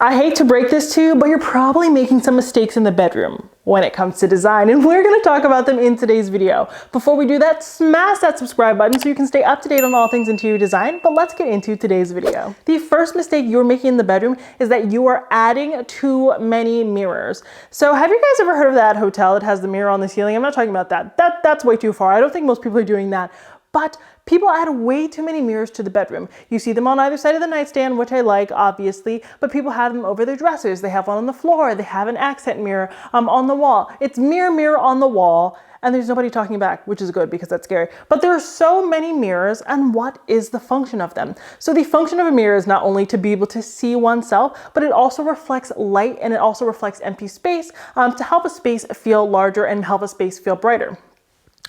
I hate to break this to you, but you're probably making some mistakes in the bedroom when it comes to design, and we're gonna talk about them in today's video. Before we do that, smash that subscribe button so you can stay up to date on all things interior design, but let's get into today's video. The first mistake you're making in the bedroom is that you are adding too many mirrors. So have you guys ever heard of that hotel that has the mirror on the ceiling? I'm not talking about that. That's way too far. I don't think most people are doing that. But people add way too many mirrors to the bedroom. You see them on either side of the nightstand, which I like, obviously, but people have them over their dressers. They have one on the floor. They have an accent mirror on the wall. It's mirror on the wall, and there's nobody talking back, which is good because that's scary. But there are so many mirrors, and what is the function of them? So the function of a mirror is not only to be able to see oneself, but it also reflects light and it also reflects empty space to help a space feel larger and help a space feel brighter.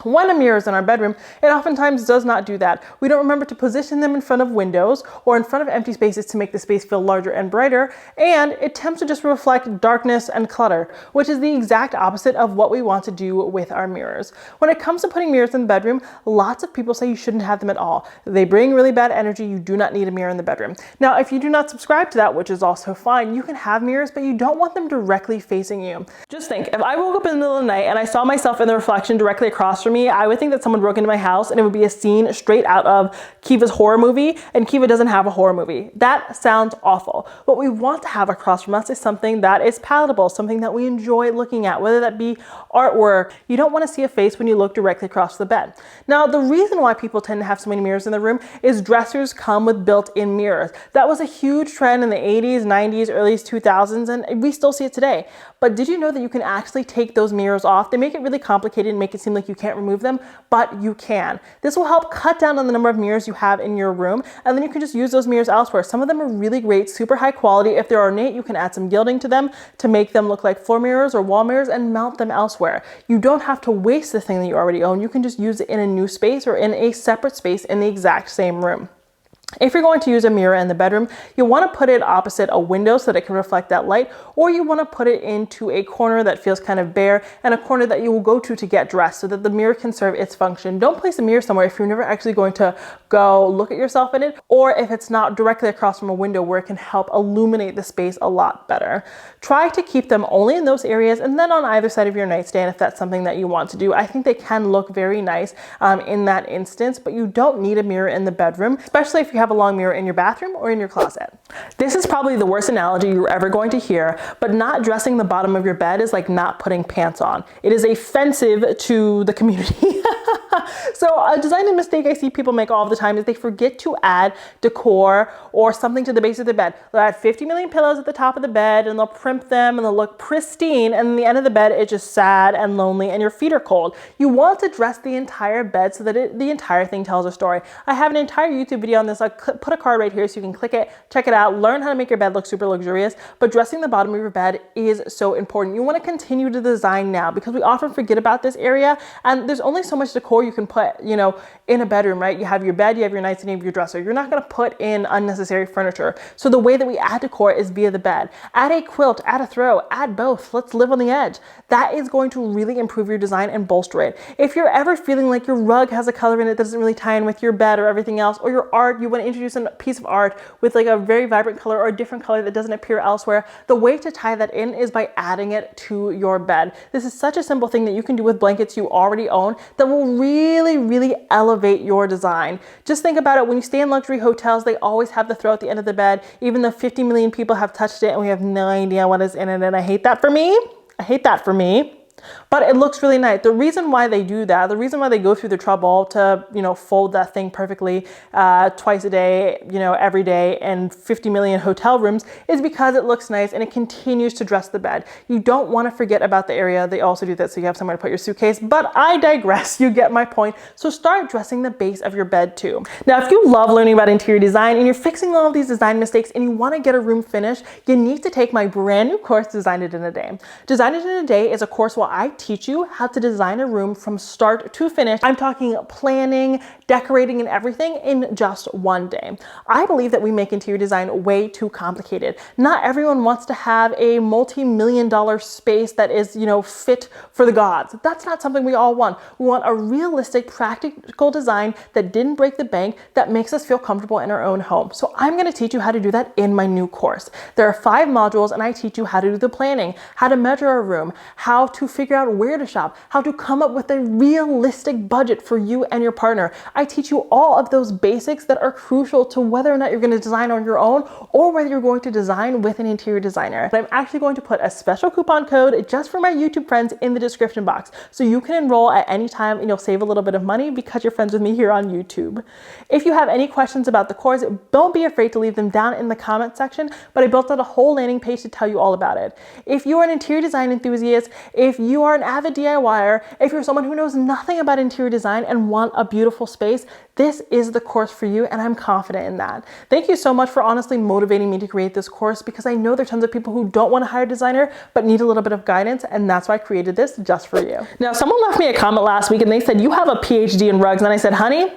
When a mirror is in our bedroom, it oftentimes does not do that. We don't remember to position them in front of windows or in front of empty spaces to make the space feel larger and brighter, and it tends to just reflect darkness and clutter, which is the exact opposite of what we want to do with our mirrors. When it comes to putting mirrors in the bedroom, lots of people say you shouldn't have them at all. They bring really bad energy. You do not need a mirror in the bedroom. Now, if you do not subscribe to that, which is also fine, you can have mirrors, but you don't want them directly facing you. Just think, if I woke up in the middle of the night and I saw myself in the reflection directly across from me, I would think that someone broke into my house and it would be a scene straight out of Kiva's horror movie, and Kiva doesn't have a horror movie. That sounds awful. What we want to have across from us is something that is palatable, something that we enjoy looking at, whether that be artwork. You don't want to see a face when you look directly across the bed. Now, the reason why people tend to have so many mirrors in the room is dressers come with built-in mirrors. That was a huge trend in the 80s, 90s, early 2000s, and we still see it today. But did you know that you can actually take those mirrors off? They make it really complicated and make it seem like you can't remove them, but you can. This will help cut down on the number of mirrors you have in your room, and then you can just use those mirrors elsewhere. Some of them are really great, super high quality. If they're ornate, you can add some gilding to them to make them look like floor mirrors or wall mirrors and mount them elsewhere. You don't have to waste the thing that you already own. You can just use it in a new space or in a separate space in the exact same room. If you're going to use a mirror in the bedroom, you want to put it opposite a window so that it can reflect that light, or you want to put it into a corner that feels kind of bare and a corner that you will go to get dressed so that the mirror can serve its function. Don't place a mirror somewhere if you're never actually going to go look at yourself in it, or if it's not directly across from a window where it can help illuminate the space a lot better. Try to keep them only in those areas and then on either side of your nightstand if that's something that you want to do. I think they can look very nice in that instance, but you don't need a mirror in the bedroom, especially if you have a long mirror in your bathroom or in your closet. This is probably the worst analogy you're ever going to hear, but not dressing the bottom of your bed is like not putting pants on. It is offensive to the community. So a design mistake I see people make all the time is they forget to add decor or something to the base of the bed. They'll add 50 million pillows at the top of the bed and they'll primp them and they'll look pristine, and in the end of the bed it's just sad and lonely and your feet are cold. You want to dress the entire bed so that the entire thing tells a story. I have an entire YouTube video on this. I'll put a card right here so you can click it, check it out, learn how to make your bed look super luxurious. But dressing the bottom of your bed is so important. You want to continue to design now because we often forget about this area, and there's only so much decor you can put, in a bedroom, right? You have your bed, you have your nightstand, you have your dresser. You're not going to put in unnecessary furniture. So the way that we add decor is via the bed. Add a quilt, add a throw, add both. Let's live on the edge. That is going to really improve your design and bolster it. If you're ever feeling like your rug has a color in it that doesn't really tie in with your bed or everything else, or your art, you want to introduce a piece of art with like a very vibrant color or a different color that doesn't appear elsewhere, the way to tie that in is by adding it to your bed. This is such a simple thing that you can do with blankets you already own that will really, really elevate your design. Just think about it. When you stay in luxury hotels, they always have the throw at the end of the bed, even though 50 million people have touched it and we have no idea what is in it. And I hate that for me. I hate that for me. But it looks really nice. The reason why they do that, the reason why they go through the trouble to, fold that thing perfectly twice a day, every day in 50 million hotel rooms is because it looks nice and it continues to dress the bed. You don't want to forget about the area. They also do that so you have somewhere to put your suitcase, but I digress. You get my point. So start dressing the base of your bed too. Now, if you love learning about interior design and you're fixing all of these design mistakes and you want to get a room finished, you need to take my brand new course, Design It in a Day. Design It in a Day is a course where I teach you how to design a room from start to finish. I'm talking planning, decorating, and everything in just one day. I believe that we make interior design way too complicated. Not everyone wants to have a multi-million-dollar space that is, fit for the gods. That's not something we all want. We want a realistic, practical design that didn't break the bank, that makes us feel comfortable in our own home. So I'm going to teach you how to do that in my new course. There are 5 modules, and I teach you how to do the planning, how to measure a room, how to figure out where to shop, how to come up with a realistic budget for you and your partner. I teach you all of those basics that are crucial to whether or not you're going to design on your own or whether you're going to design with an interior designer. But I'm actually going to put a special coupon code just for my YouTube friends in the description box. So you can enroll at any time and you'll save a little bit of money because you're friends with me here on YouTube. If you have any questions about the course, don't be afraid to leave them down in the comment section, but I built out a whole landing page to tell you all about it. If you are an interior design enthusiast, if you are an avid DIYer, if you're someone who knows nothing about interior design and want a beautiful space, this is the course for you, and I'm confident in that. Thank you so much for honestly motivating me to create this course, because I know there are tons of people who don't want to hire a designer but need a little bit of guidance, and that's why I created this just for you. Now, someone left me a comment last week and they said, you have a PhD in rugs, and I said, honey,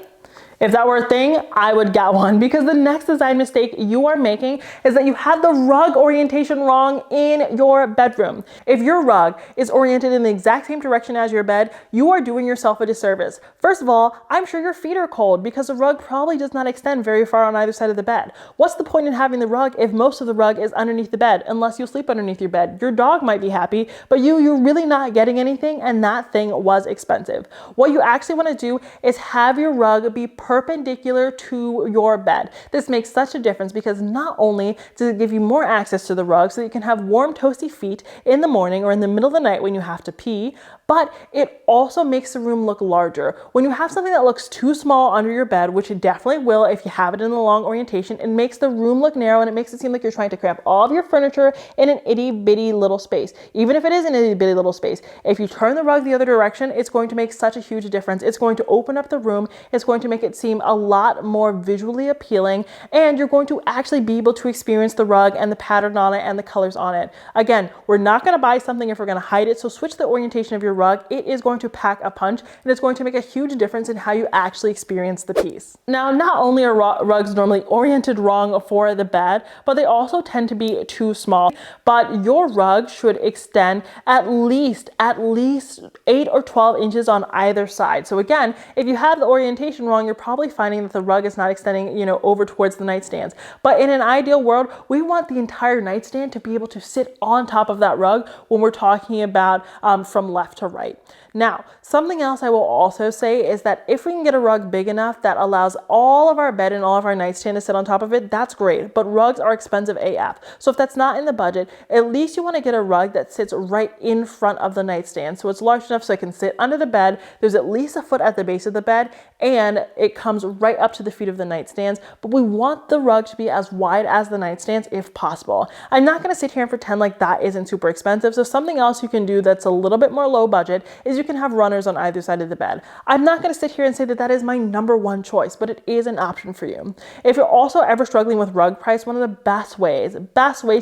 if that were a thing, I would get one, because the next design mistake you are making is that you have the rug orientation wrong in your bedroom. If your rug is oriented in the exact same direction as your bed, you are doing yourself a disservice. First of all, I'm sure your feet are cold because the rug probably does not extend very far on either side of the bed. What's the point in having the rug if most of the rug is underneath the bed, unless you sleep underneath your bed? Your dog might be happy, but you're really not getting anything, and that thing was expensive. What you actually want to do is have your rug be perpendicular to your bed. This makes such a difference because not only does it give you more access to the rug so that you can have warm, toasty feet in the morning or in the middle of the night when you have to pee, but it also makes the room look larger. When you have something that looks too small under your bed, which it definitely will if you have it in the long orientation, it makes the room look narrow and it makes it seem like you're trying to cramp all of your furniture in an itty bitty little space. Even if it is an itty bitty little space, if you turn the rug the other direction, it's going to make such a huge difference. It's going to open up the room. It's going to make it seem a lot more visually appealing, and you're going to actually be able to experience the rug and the pattern on it and the colors on it. Again, we're not going to buy something if we're going to hide it, so switch the orientation of your rug. It is going to pack a punch, and it's going to make a huge difference in how you actually experience the piece. Now, not only are rugs normally oriented wrong for the bed, but they also tend to be too small. But your rug should extend at least 8 or 12 inches on either side. So again, if you have the orientation wrong, you're probably finding that the rug is not extending, over towards the nightstands. But in an ideal world, we want the entire nightstand to be able to sit on top of that rug when we're talking about from left to right. Now, something else I will also say is that if we can get a rug big enough that allows all of our bed and all of our nightstand to sit on top of it, that's great. But rugs are expensive AF. So if that's not in the budget, at least you want to get a rug that sits right in front of the nightstand. So it's large enough so it can sit under the bed. There's at least a foot at the base of the bed, and it comes right up to the feet of the nightstands. But we want the rug to be as wide as the nightstands if possible. I'm not going to sit here and pretend like that isn't super expensive. So something else you can do that's a little bit more low budget is you can have runners on either side of the bed. I'm not going to sit here and say that that is my #1 choice, but it is an option for you. If you're also ever struggling with rug price, one of the best ways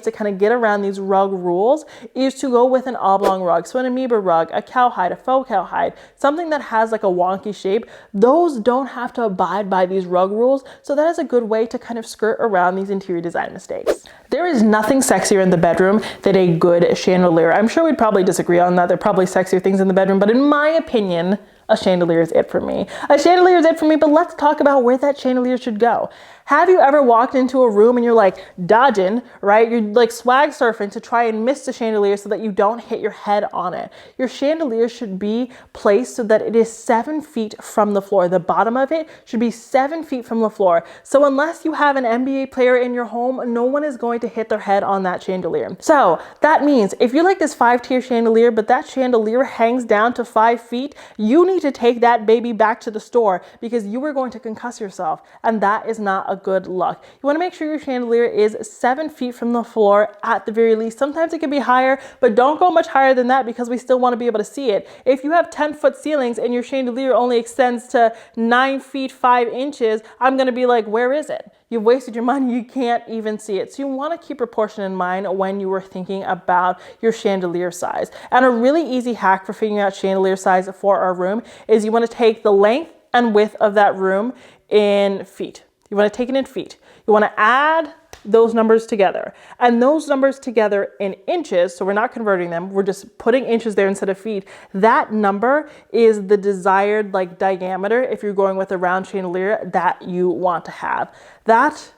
to kind of get around these rug rules is to go with an oblong rug. So an amoeba rug, a cowhide, a faux cowhide, something that has like a wonky shape. Those don't have to abide by these rug rules. So that is a good way to kind of skirt around these interior design mistakes. There is nothing sexier in the bedroom than a good chandelier. I'm sure we'd probably disagree on that. There are probably sexier things in the bedroom, but in my opinion, a chandelier is it for me. A chandelier is it for me, but let's talk about where that chandelier should go. Have you ever walked into a room and you're like dodging, right? You're like swag surfing to try and miss the chandelier so that you don't hit your head on it. Your chandelier should be placed so that it is 7 feet from the floor. The bottom of it should be 7 feet from the floor. So unless you have an NBA player in your home, no one is going to hit their head on that chandelier. So that means if you like this 5-tier chandelier, but that chandelier hangs down to 5 feet, you need to take that baby back to the store because you are going to concuss yourself, and that is not a good luck. You want to make sure your chandelier is 7 feet from the floor at the very least. Sometimes it can be higher, but don't go much higher than that because we still want to be able to see it. If you have 10-foot ceilings and your chandelier only extends to 9 feet 5 inches, I'm going to be like, where is it? you've wasted your money, you can't even see it. So you want to keep proportion in mind when you were thinking about your chandelier size. And a really easy hack for figuring out chandelier size for our room is you want to take the length and width of that room in feet. You want to take it in feet. You want to add those numbers together, and those numbers together in inches. So we're not converting them. We're just putting inches there instead of feet. That number is the desired like diameter, if you're going with a round chandelier, that you want to have. That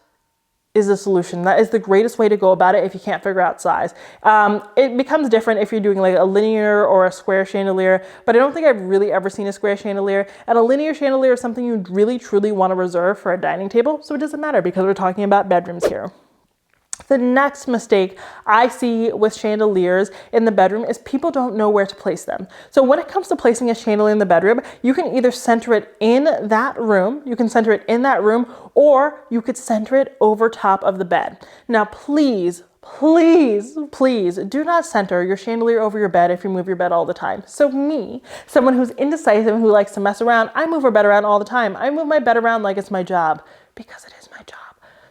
is the solution. That is the greatest way to go about it if you can't figure out size. It becomes different if you're doing like a linear or a square chandelier, but I don't think I've really ever seen a square chandelier. And a linear chandelier is something you really truly want to reserve for a dining table, so it doesn't matter because we're talking about bedrooms here. The next mistake I see with chandeliers in the bedroom is people don't know where to place them. So when it comes to placing a chandelier in the bedroom, you can either center it in that room, or you could center it over top of the bed. Now, please do not center your chandelier over your bed if you move your bed all the time. So me, someone who's indecisive and who likes to mess around, I move my bed around all the time. I move my bed around like it's my job, because it is my job.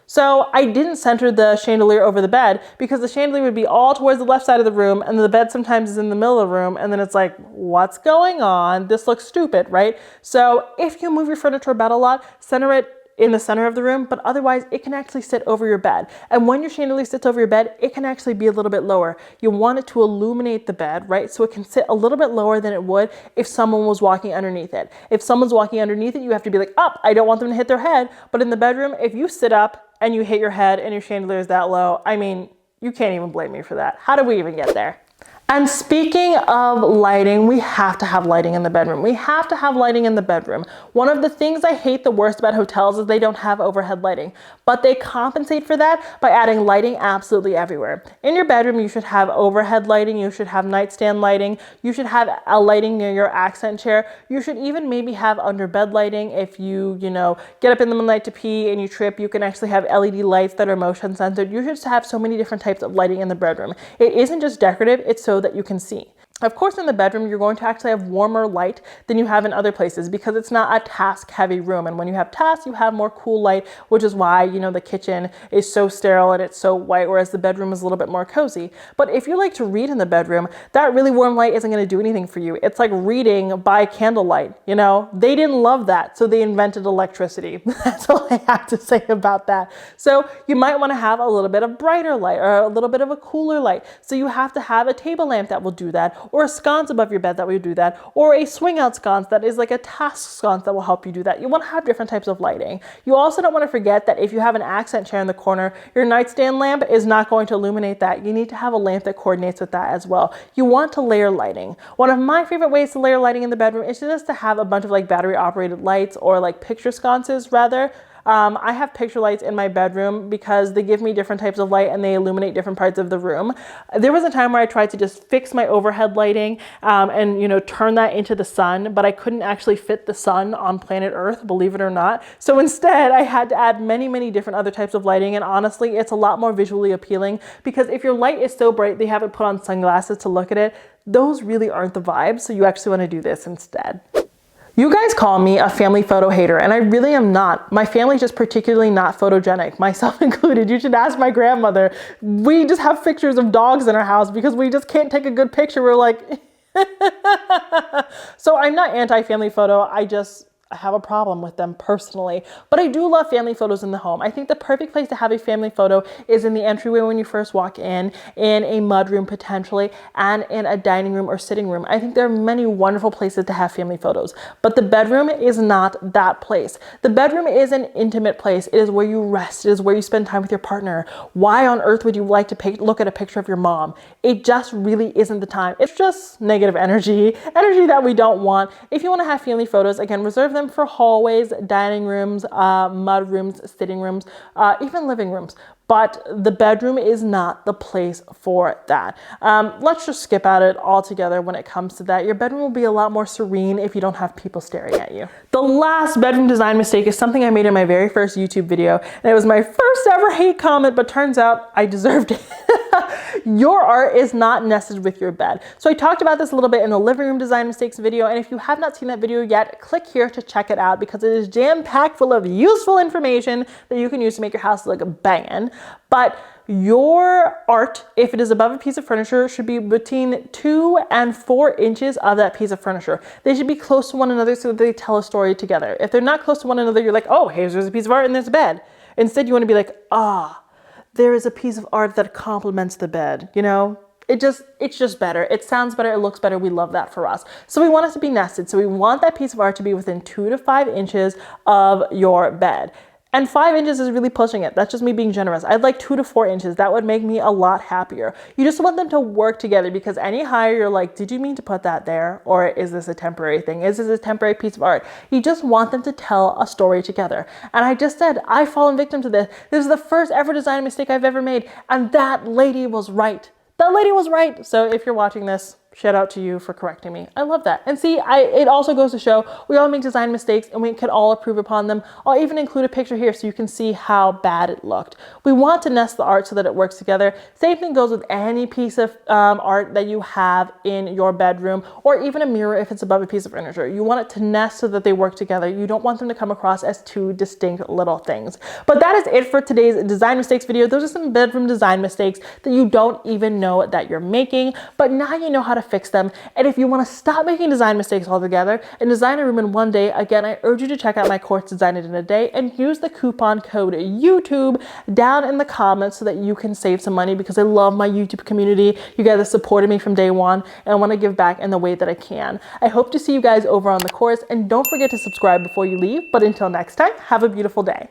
So I didn't center the chandelier over the bed because the chandelier would be all towards the left side of the room, and the bed sometimes is in the middle of the room, and then it's like, what's going on? This looks stupid, right? So if you move your furniture about a lot, center it in the center of the room, but otherwise it can actually sit over your bed. And when your chandelier sits over your bed, it can actually be a little bit lower. You want it to illuminate the bed, right? So it can sit a little bit lower than it would if someone was walking underneath it. If someone's walking underneath it, you have to be like, up, I don't want them to hit their head. But in the bedroom, if you sit up and you hit your head and your chandelier is that low, I mean, you can't even blame me for that. How did we even get there? And speaking of lighting, we have to have lighting in the bedroom. We have to have lighting in the bedroom. One of the things I hate the worst about hotels is they don't have overhead lighting, but they compensate for that by adding lighting absolutely everywhere. In your bedroom, you should have overhead lighting. You should have nightstand lighting. You should have a lighting near your accent chair. You should even maybe have under bed lighting. If you get up in the middle of the night to pee and you trip, you can actually have LED lights that are motion censored. You should have so many different types of lighting in the bedroom. It isn't just decorative, it's so that you can see. Of course, in the bedroom, you're going to actually have warmer light than you have in other places because it's not a task-heavy room. And when you have tasks, you have more cool light, which is why, the kitchen is so sterile and it's so white, whereas the bedroom is a little bit more cozy. But if you like to read in the bedroom, that really warm light isn't going to do anything for you. It's like reading by candlelight, They didn't love that, so they invented electricity. That's all I have to say about that. So you might want to have a little bit of brighter light or a little bit of a cooler light. So you have to have a table lamp that will do that, or a sconce above your bed that will do that, or a swing out sconce that is like a task sconce that will help you do that. You want to have different types of lighting. You also don't want to forget that if you have an accent chair in the corner, your nightstand lamp is not going to illuminate that. You need to have a lamp that coordinates with that as well. You want to layer lighting. One of my favorite ways to layer lighting in the bedroom is just to have a bunch of like battery operated lights, or like picture sconces rather. I have picture lights in my bedroom because they give me different types of light and they illuminate different parts of the room. There was a time where I tried to just fix my overhead lighting and turn that into the sun, but I couldn't actually fit the sun on planet Earth, believe it or not. So instead, I had to add many different other types of lighting, and honestly, it's a lot more visually appealing because if your light is so bright they haven't put on sunglasses to look at it, those really aren't the vibe, so you actually want to do this instead. You guys call me a family photo hater, and I really am not. My family's just particularly not photogenic, myself included. You should ask my grandmother. We just have pictures of dogs in our house because we just can't take a good picture. We're like, so I'm not anti-family photo. I have a problem with them personally, but I do love family photos in the home. I think the perfect place to have a family photo is in the entryway when you first walk in a mudroom potentially, and in a dining room or sitting room. I think there are many wonderful places to have family photos, but the bedroom is not that place. The bedroom is an intimate place. It is where you rest. It is where you spend time with your partner. Why on earth would you like to look at a picture of your mom? It just really isn't the time. It's just negative energy that we don't want. If you want to have family photos, again, reserve them for hallways, dining rooms, mud rooms, sitting rooms, even living rooms. But the bedroom is not the place for that. Let's just skip at it altogether when it comes to that. Your bedroom will be a lot more serene if you don't have people staring at you. The last bedroom design mistake is something I made in my very first YouTube video, and it was my first ever hate comment, but turns out I deserved it. your art is not nested with your bed. So I talked about this a little bit in the living room design mistakes video, and if you have not seen that video yet, click here to check it out because it is jam-packed full of useful information that you can use to make your house look banging. But your art, if it is above a piece of furniture, should be between 2 and 4 inches of that piece of furniture. They should be close to one another so that they tell a story together. If they're not close to one another, you're like, oh, here's a piece of art and there's a bed. Instead, you want to be like, there is a piece of art that complements the bed, you know? It's just better. It sounds better. It looks better. We love that for us. So we want it to be nested. So we want that piece of art to be within 2 to 5 inches of your bed. And 5 inches is really pushing it. That's just me being generous. I'd like 2 to 4 inches. That would make me a lot happier. You just want them to work together because any higher, you're like, did you mean to put that there? Or is this a temporary thing? Is this a temporary piece of art? You just want them to tell a story together. And I just said, I've fallen victim to this. This is the first ever design mistake I've ever made. And that lady was right. That lady was right. So if you're watching this, shout out to you for correcting me. I love that. And see, it also goes to show we all make design mistakes and we can all improve upon them. I'll even include a picture here so you can see how bad it looked. We want to nest the art so that it works together. Same thing goes with any piece of art that you have in your bedroom, or even a mirror if it's above a piece of furniture. You want it to nest so that they work together. You don't want them to come across as two distinct little things. But that is it for today's design mistakes video. Those are some bedroom design mistakes that you don't even know that you're making, but now you know how to fix them. And if you want to stop making design mistakes altogether and design a room in one day, again, I urge you to check out my course, Design It in a Day, and use the coupon code YouTube down in the comments so that you can save some money, because I love my YouTube community. You guys have supported me from day one, and I want to give back in the way that I can. I hope to see you guys over on the course, and don't forget to subscribe before you leave. But until next time, have a beautiful day.